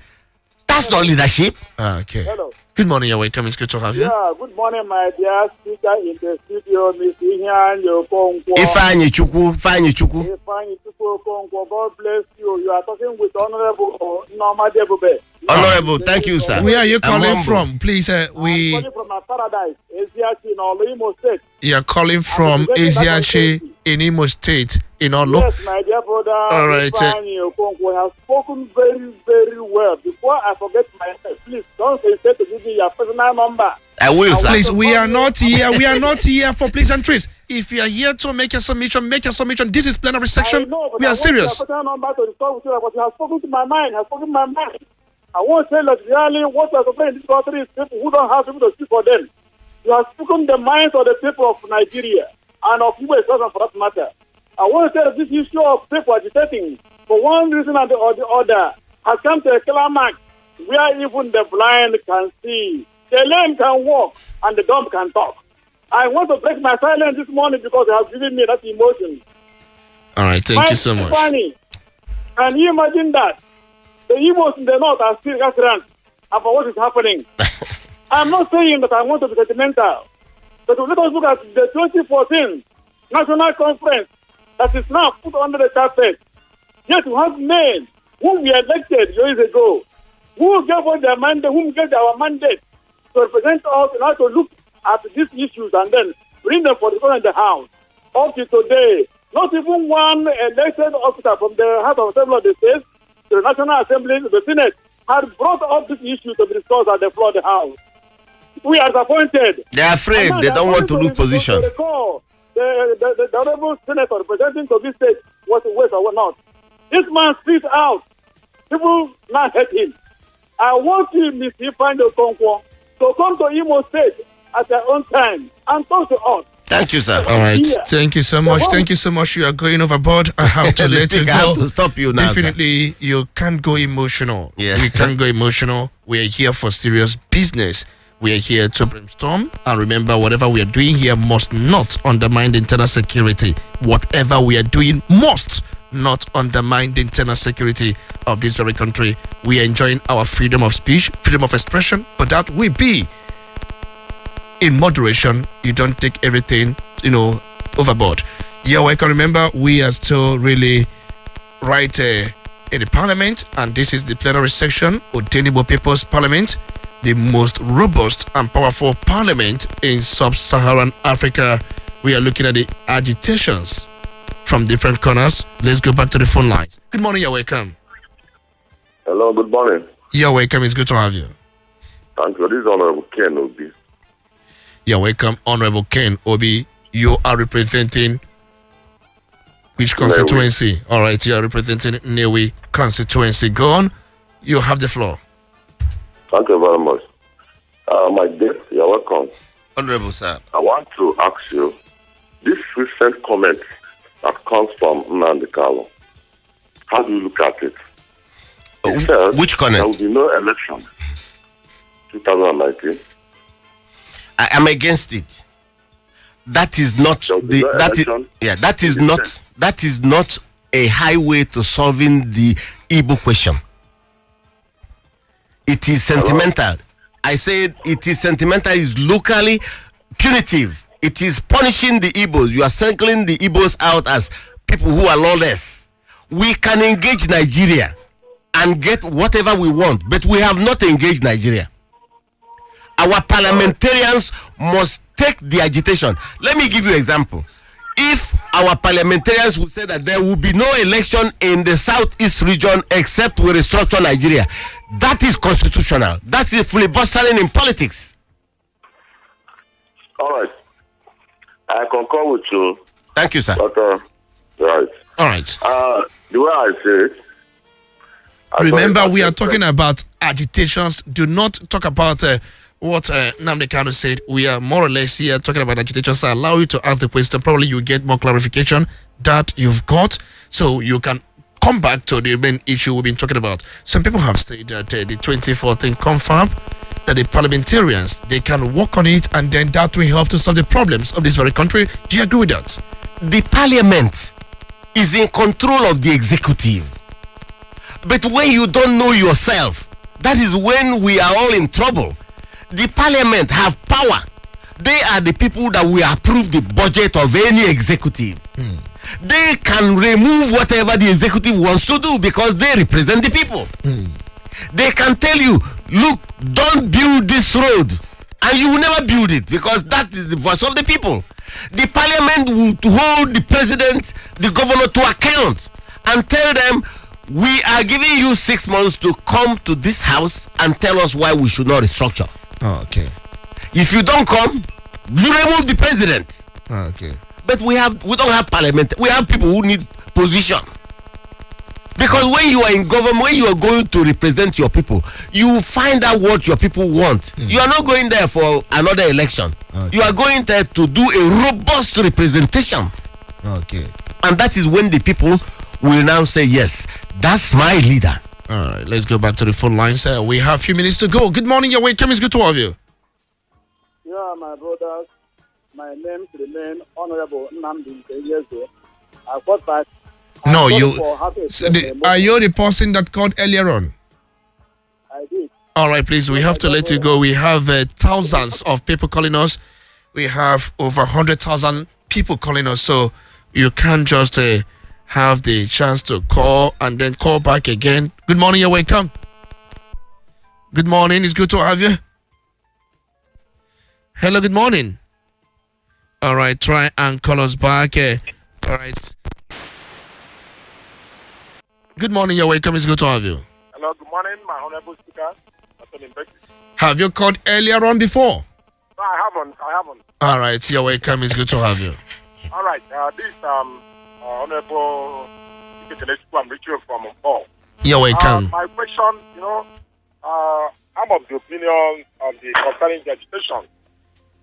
That's not leadership. Okay. Hello. Good morning, you're welcome. It's good to have you. Yeah, good morning, my dear speaker in the studio, Miss Ihan Yokonkwo. Ifeanyi Chukwu. Ifeanyi Chukwu Okonkwo, God bless you. You are talking with Honorable Norma Debube. Honorable, thank you, sir. Where are you I'm calling humble. from? Please, I'm calling from my paradise, Eziachi in Imo State. you're calling from Eziachi in Imo State in Olo. Yes, my dear brother, All right, Ifeanyi Okonkwo has spoken very, very well. Before I forget my name, please don't hesitate to give me your personal number. I will, sir. Please, we are not here. We are not here for pleasantries. If you are here to make a submission, make a submission. This is plenary section. I know, but We I are want serious. your personal number to discuss with you, but you have spoken to my mind. I won't say that really what we are suffering in this country is people who don't have people to speak for them. You have spoken the minds of the people of Nigeria and of US for that matter. I want to say that this issue of people agitating for one reason or the other has come to a climax where even the blind can see, the lame can walk, and the dumb can talk. I want to break my silence this morning because it has given me that emotion. All right, thank you so much. Funny. Can you imagine that? The Igbos in the north are still ignorant about what is happening. I'm not saying that I want to be sentimental, but let us look at the 2014 National Conference that is now put under the carpet. Yet we have men whom we elected years ago, who gave us their mandate, whom gave our mandate to represent us and how to look at these issues and then bring them for the in the House. Up to today, not even one elected officer from the House of Assembly of the States to the National Assembly, to the Senate, had brought up this issue to be discussed at the floor of the House. We are disappointed. They're afraid. They don't want to lose position. The honorable senator representing to this state was West or not. This man speaks out. People now hate him. I want you, Mr. Ifeanyi Okonkwo, to come to Imo State at their own time and talk to us. Thank you, sir. All right, thank you so much. Thank you so much. You are going overboard. I have to let you go. I have to stop you now. Definitely, you can't go emotional. Yeah. You can't go emotional. We are here for serious business. We are here to brainstorm. And remember, whatever we are doing here must not undermine the internal security. Whatever we are doing must not undermine the internal security of this very country. We are enjoying our freedom of speech, freedom of expression, but that will be in moderation. You don't take everything, overboard. Yeah, I can remember we are still really right in the parliament, and this is the plenary section, Odenigbo People's Parliament, the most robust and powerful parliament in sub-Saharan Africa. We are looking at the agitations from different corners. Let's go back to the phone lines. Good morning, you're welcome. Hello, good morning. You're welcome, it's good to have you. Thank you. This is Honorable Ken Obi. You're welcome, Honorable Ken Obi. You are representing which constituency? All right, you are representing Newi constituency. Go on, you have the floor. Thank you very much. My guest, you're welcome. Honorable, sir. I want to ask you, this recent comment that comes from Nnamdi Kanu, how do you look at it? He said Which comment? there will be no election 2019. I am against it. That is not that is not a highway to solving the Igbo question. It is sentimental. Hello? I said it is sentimental, is locally punitive. It is punishing the Igbos. You are singling the Igbos out as people who are lawless. We can engage Nigeria and get whatever we want, but we have not engaged Nigeria. our parliamentarians must take the agitation. Let me give you an example. If our parliamentarians would say that there will be no election in the southeast region except we restructure Nigeria, that is constitutional. That is filibustering in politics. All right. I concur with you. Thank you, sir. But, right. All right. The way I say it, Remember, we are talking about agitations. Do not talk about what Nnamdi Kanu said. We are more or less here talking about agitations. I allow you to ask the question. Probably you get more clarification that you've got, so you can come back to the main issue we've been talking about. Some people have said that the 2014 confirmed that the parliamentarians, they can work on it, and then that will help to solve the problems of this very country. Do you agree with that? The parliament is in control of the executive. But when you don't know yourself, that is when we are all in trouble. The parliament have power. They are the people that will approve the budget of any executive. They can remove whatever the executive wants to do because they represent the people. They can tell you, look, don't build this road, and you will never build it because that is the voice of the people. The parliament will hold the president, the governor to account and tell them, we are giving you 6 months to come to this house and tell us why we should not restructure. Oh, okay. If you don't come, you remove the president. Oh, okay. But we don't have parliament. We have people who need position. Because when you are in government, when you are going to represent your people, you find out what your people want. You are not going there for another election. Okay. You are going there to do a robust representation. Okay. And that is when the people will now say, yes, that's my leader. All right, let's go back to the phone lines. We have a few minutes to go. Good morning, your welcome. It's good to have you. Yeah, my brothers. My name remains Honorable Nnamdi Kanu. I got back. No, you. Are you the person that called earlier on? I did. All right, please. We have to let you go. We have thousands of people calling us. We have over 100,000 people calling us. So you can't just have the chance to call and then call back again. Good morning, you're welcome. Good morning, it's good to have you. Hello, good morning. All right, try and call us back. All right. Good morning, you're welcome, it's good to have you. Hello, good morning, my honorable speaker. Have you called earlier on before? No, I haven't. All right, you're welcome, it's good to have you. All right, this Honorable I'm reaching from Paul. You're welcome. My question, I'm of the opinion of the concerning the agitation.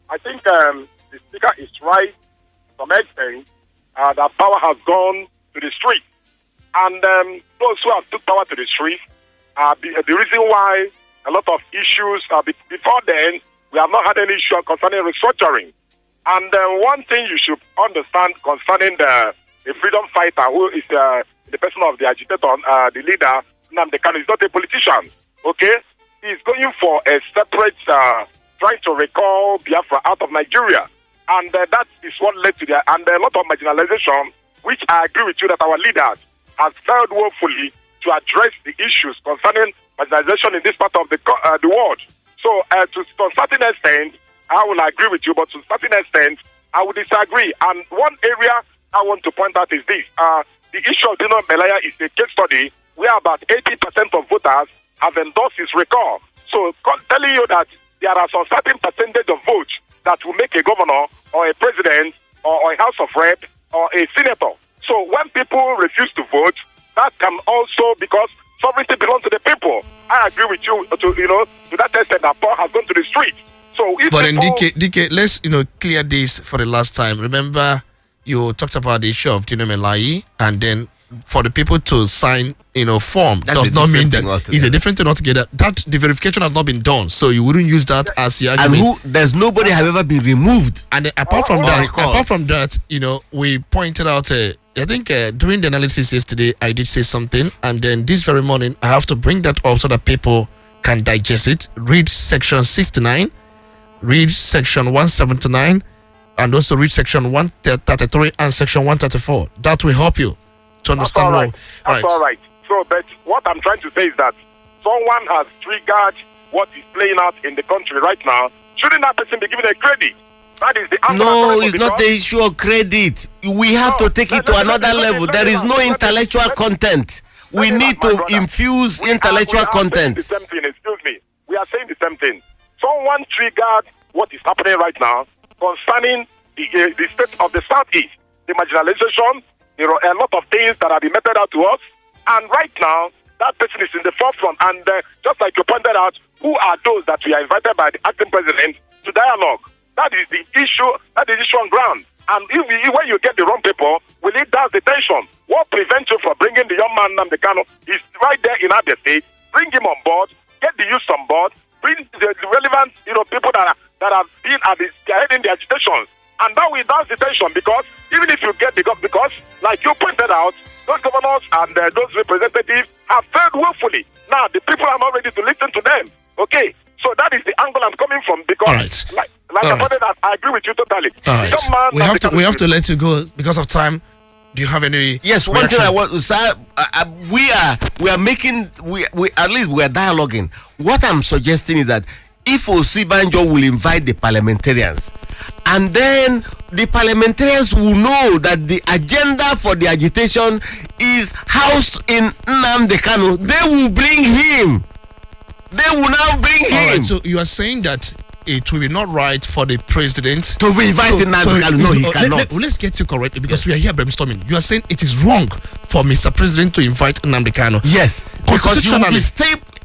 I think the speaker is right to some extent that power has gone to the street. And those who have took power to the street, the reason why a lot of issues, before then, we have not had any issue concerning restructuring. And one thing you should understand concerning the freedom fighter, who is the person of the agitator, the leader, Nnamdi Kanu, is not a politician. Okay? He's going for a separate, trying to recall Biafra out of Nigeria. And that is what led to and a lot of marginalization, which I agree with you that our leaders have failed woefully to address the issues concerning marginalization in this part of the world. So, to a certain extent, I will agree with you, but to a certain extent, I would disagree. And one area I want to point out is this. The issue of Dino Belaya is a case study where about 80% of voters have endorsed his recall. So, telling you that there are some certain percentage of votes that will make a governor or a president or a House of Rep or a senator. So, when people refuse to vote, that can also, because sovereignty belongs to the people. I agree with you to that extent that power has gone to the street. So if but then DK, let's clear this for the last time. Remember, you talked about the issue of Dino Melai, and then for the people to sign form does not mean that it's a different thing altogether. That the verification has not been done, so you wouldn't use that as your argument. And there's nobody have ever been removed. And apart from that, we pointed out. I think during the analysis yesterday, I did say something, and then this very morning, I have to bring that up so that people can digest it. Read section 69, read section 179, and also read section 133 and section 134. That will help you to understand That's all right. So, but what I'm trying to say is that someone has triggered what is playing out in the country right now, shouldn't that person be given a credit? That is the answer. No, it's not the issue of credit. We have to take it to another level. There is no intellectual content. We need to infuse intellectual content. The same thing, excuse me. We are saying the same thing. Someone triggered what is happening right now concerning the state of the Southeast, the marginalization. There are a lot of things that have been meted out to us, and right now that person is in the forefront. And just like you pointed out, who are those that we are invited by the acting president to dialogue? That is the issue. That is the issue on ground. And when you get the wrong people, will it down the tension? What prevents you from bringing the young man Nnamdi Kanu? He's right there in Abia State. Bring him on board. Get the youth on board. Bring the relevant, people that have been at the heading the agitations, and that will down the tension. Because even if you get because like you pointed out, those governors and those representatives have failed woefully. Now the people are not ready to listen to them. Okay, so that is the angle I'm coming from. Because like I pointed out, I agree with you totally. All right. We have to let you go because of time. Do you have any? Yes, one thing I want to say, we are making at least we are dialoguing. What I'm suggesting is that if Osibanjo will invite the parliamentarians, and then the parliamentarians will know that the agenda for the agitation is housed in Nnamdi Kanu, they will bring him. They will now bring him. All right, so you are saying that it will be not right for the president to be invited. No, he cannot. Let's get you correctly, because we are here brainstorming. You are saying it is wrong for Mr. President to invite Nnamdi Kanu. Yes, because he will be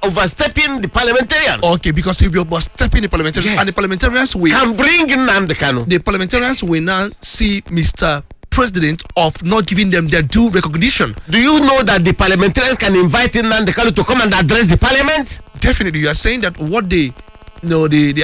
overstepping the parliamentarians. Okay, because he will be overstepping the parliamentarians, and the parliamentarians will can bring in Nnamdi Kanu. The parliamentarians will now see Mr. President of not giving them their due recognition. Do you know that the parliamentarians can invite in Nnamdi Kanu to come and address the parliament? Definitely, you are saying that what the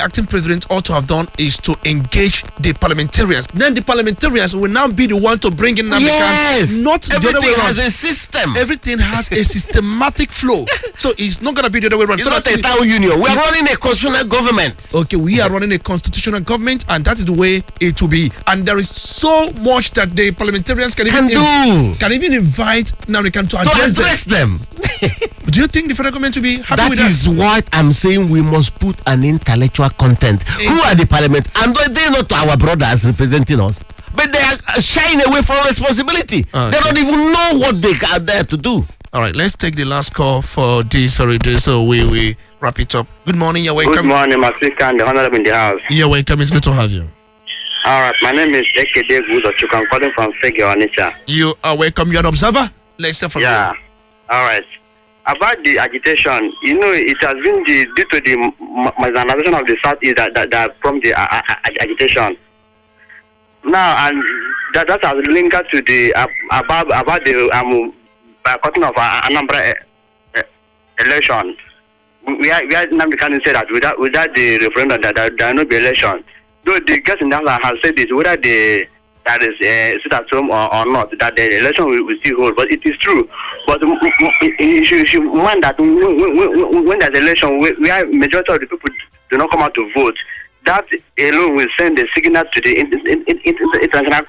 acting president ought to have done is to engage the parliamentarians. Then the parliamentarians will now be the one to bring in Nnamdi Kanu. Not everything the other way around. has a system. Everything has a systematic flow. So it's not going to be the other way around. It's not a town union. We are running a constitutional government. Okay, we are running a constitutional government, and that is the way it will be. And there is so much that the parliamentarians can even invite Nnamdi Kanu to address them. Do you think the federal government will be happy with that? That is what I'm saying. We must put an intellectual content. Who are the parliament? And they're not our brothers representing us, but they are shying away from responsibility. Okay. They don't even know what they are there to do. All right, let's take the last call for this very day, so we wrap it up. Good morning, you're welcome. Good morning, my sister and the honorable in the house. You're welcome, it's good to have you. All right, my name is Ekede Guzochuk. I'm calling from Fege, Onitsha. You are welcome, you're an observer. Let's hear from you. Yeah, all right. About the agitation, it has been due to the marginalization of the Southeast that prompted the agitation. Now, and that has linked to the about the boycotting of Anambra election. We had Nnamdi Kanu said that without the referendum there will not be election. Though the guest in that has said this, whether that is sit at home or not, that the election will still hold. But it is true. But you should mind that when there's election, where majority of the people do not come out to vote, that alone will send a signal to the international. Not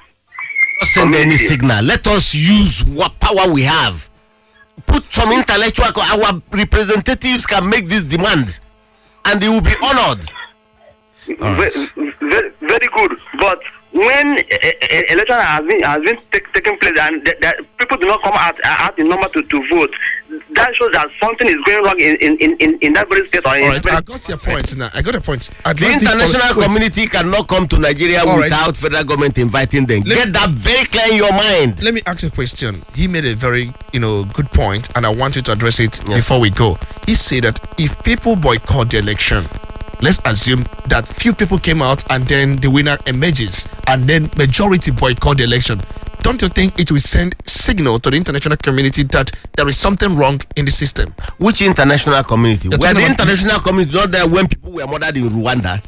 send any signal. Let us use what power we have. Put some intellectual. Our representatives can make this demand, and they will be honored. Right. Very good, but when election has been taking place and people do not come out in number to vote, that shows that something is going wrong in that very state. All right, I got your point now. I got a point. The international community cannot come to Nigeria without federal government inviting them. Get that very clear in your mind. Let me ask you a question. He made a very good point, and I want you to address it before we go. He said that if people boycott the election, let's assume that few people came out and then the winner emerges and then majority boycott the election. Don't you think it will send signal to the international community that there is something wrong in the system? Which international community? Were the international community not there when people were murdered in Rwanda?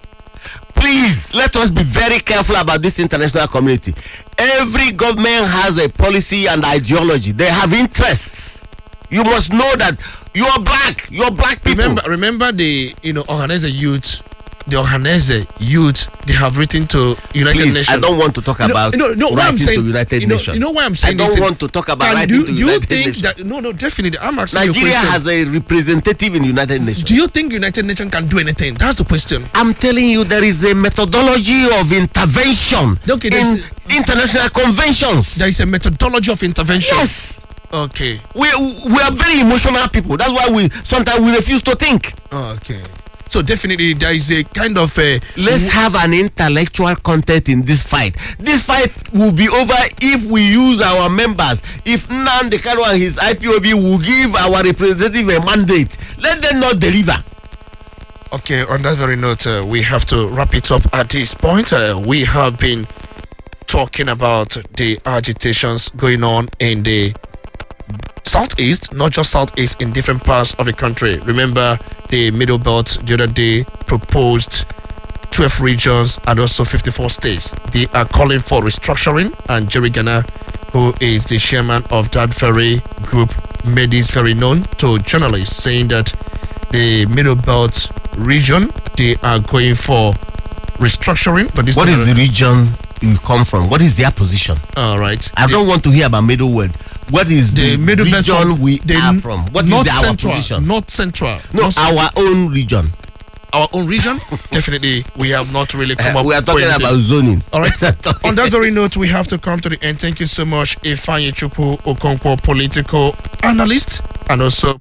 Please, let us be very careful about this international community. Every government has a policy and ideology. They have interests. You must know that you're black people. Remember the organizer youth the Ohanese youth, they have written to United Please, Nations. I don't want to talk about what I'm saying, to United Nations. You know why I'm saying I this? don't want to talk about writing to United Nations. No, definitely. I'm asking Nigeria you a question. has a representative in United Nations. Do you think United Nations can do anything? That's the question. I'm telling you, there is a methodology of intervention in international conventions. There is a methodology of intervention. Yes. Okay. We are very emotional people. That's why we sometimes we refuse to think. Okay. So definitely there is a kind of let's have an intellectual content in this fight. This fight will be over if we use our members. If Nnamdi Kanu and his IPOB will give our representative a mandate, let them not deliver. Okay, on that very note, we have to wrap it up at this point. We have been talking about the agitations going on in the southeast, not just southeast, in different parts of the country. Remember, the Middle Belt the other day proposed 12 regions and also 54 states. They are calling for restructuring, and Jerry Ghana, who is the chairman of that very group, made this very known to journalists, saying that the Middle Belt region, they are going for restructuring. But this what is the region you come from? What is their position? All right. I don't want to hear about Middle World. What is the Middle region we are from? What is our position? Not central. No, our own region. Our own region? Definitely, we have not really come up. We are talking about zoning. All right. On that very note, we have to come to the end. Thank you so much, Ifeanyi Chukwu Okonkwo, political analyst and also